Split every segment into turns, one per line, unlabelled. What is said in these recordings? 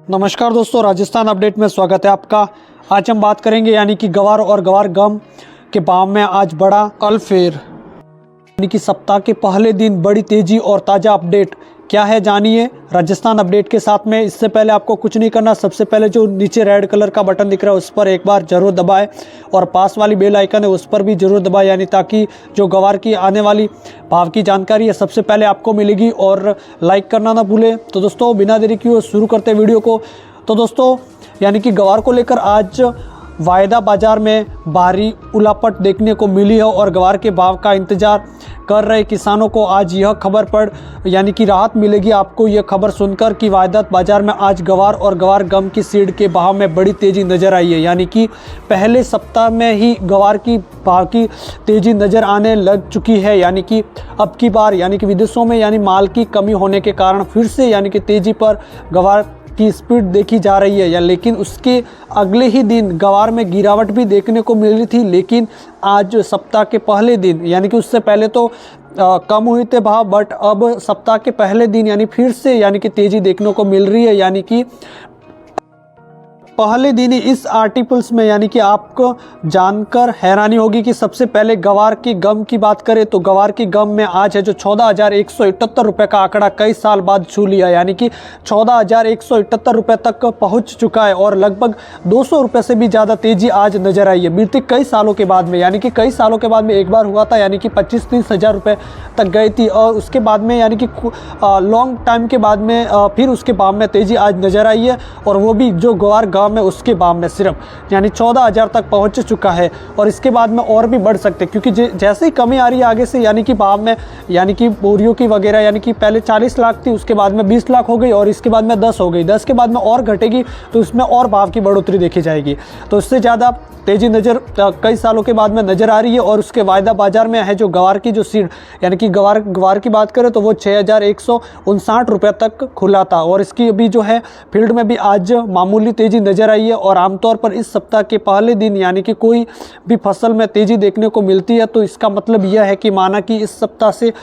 नमस्कार दोस्तों, राजस्थान अपडेट में स्वागत है आपका। आज हम बात करेंगे यानी कि गवार और गवार गम के भाव में आज बड़ा उलटफेर, यानी कि सप्ताह के पहले दिन बड़ी तेजी और ताज़ा अपडेट क्या है जानिए राजस्थान अपडेट के साथ में। इससे पहले आपको कुछ नहीं करना, सबसे पहले जो नीचे रेड कलर का बटन दिख रहा है उस पर एक बार जरूर दबाएं और पास वाली बेल आइकन है उस पर भी जरूर दबाएं, यानी ताकि जो गवार की आने वाली भाव की जानकारी है सबसे पहले आपको मिलेगी। और लाइक करना ना भूलें। तो दोस्तों बिना देरी किए शुरू करते हैं वीडियो को। तो दोस्तों यानी कि गवार को लेकर आज वायदा बाजार में भारी उलापट देखने को मिली है और गवार के भाव का इंतजार कर रहे किसानों को आज यह खबर पर यानी कि राहत मिलेगी आपको यह खबर सुनकर कि वायदा बाजार में आज गवार और गवार गम की सीड के भाव में बड़ी तेजी नजर आई है। यानी कि पहले सप्ताह में ही गवार की भाव की तेजी नजर आने लग चुकी है। यानी कि अब की बार यानी कि विदेशों में यानी माल की कमी होने के कारण फिर से यानी कि तेजी पर गवार की स्पीड देखी जा रही है। लेकिन उसके अगले ही दिन गवार में गिरावट भी देखने को मिली थी, लेकिन आज सप्ताह के पहले दिन यानी कि उससे पहले तो कम हुए थे भाव, बट अब सप्ताह के पहले दिन यानी फिर से यानी कि तेजी देखने को मिल रही है। यानी कि पहले दिन ही इस आर्टिकल्स में यानी कि आपको जानकर हैरानी होगी कि सबसे पहले गवार की गम की बात करें तो गवार की गम में आज है जो 14,178 रुपये का आंकड़ा कई साल बाद छू लिया, यानी कि 14,178 रुपये तक पहुंच चुका है और लगभग 200 रुपये से भी ज़्यादा तेजी आज नजर आई है बीते कई सालों के बाद में। यानी कि कई सालों के बाद में एक बार हुआ था, यानी कि 25-30 हज़ार रुपये तक गई थी और उसके बाद में यानी कि लॉन्ग टाइम के बाद में फिर उसके भाव में तेज़ी आज नज़र आई है और वो भी जो गवार में उसके भाव में सिर्फ यानी 14,000 तक पहुंच चुका है और इसके बाद में और भी बढ़ सकते हैं क्योंकि जैसे ही कमी आ रही है आगे से यानी कि भाव में यानी कि बोरियों की वगैरह यानी कि पहले 40 लाख थी उसके बाद में 20 लाख हो गई और इसके बाद में 10 हो गई, 10 के बाद में और घटेगी तो इसमें और भाव की बढ़ोतरी देखी जाएगी। तो इससे ज़्यादा तेजी नज़र कई सालों के बाद में नज़र आ रही है और उसके वायदा बाजार में है जो गवार की जो सीड यानी कि गवार की बात करें तो वो 6,159 रुपये तक खुला था और इसकी अभी जो है फील्ड में भी आज मामूली तेज़ी नज़र आई है। और आमतौर पर इस सप्ताह के पहले दिन यानी कि कोई भी फसल में तेज़ी देखने को मिलती है तो इसका मतलब यह है कि माना कि इस सप्ताह से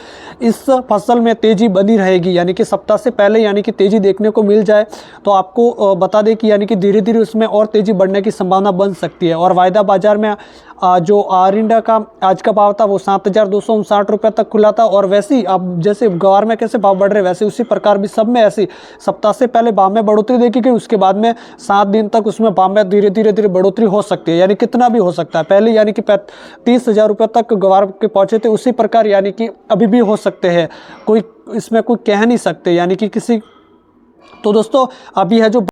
इस फसल में तेज़ी बनी रहेगी, यानी कि सप्ताह से पहले यानी कि तेज़ी देखने को मिल जाए तो आपको बता दें कि यानी कि धीरे धीरे उसमें और तेज़ी बढ़ने की संभावना बन सकती है। और वायदा बाजार में जो आरिंडा का आज का भाव था वो 7,259 रुपये तक खुला था और वैसे ही अब जैसे गवार में कैसे भाव बढ़ रहे वैसे उसी प्रकार भी सब में ऐसी सप्ताह से पहले भाव में बढ़ोतरी देखी गई, उसके बाद में 7 दिन तक उसमें भाव में धीरे धीरे बढ़ोतरी हो सकती है, यानी कितना भी हो सकता है। पहले यानी कि 30,000 रुपये तक गवार के पहुंचे थे, उसी प्रकार यानी कि अभी भी हो सकते हैं, कोई इसमें कोई कह नहीं सकते यानी कि किसी। तो दोस्तों अभी है जो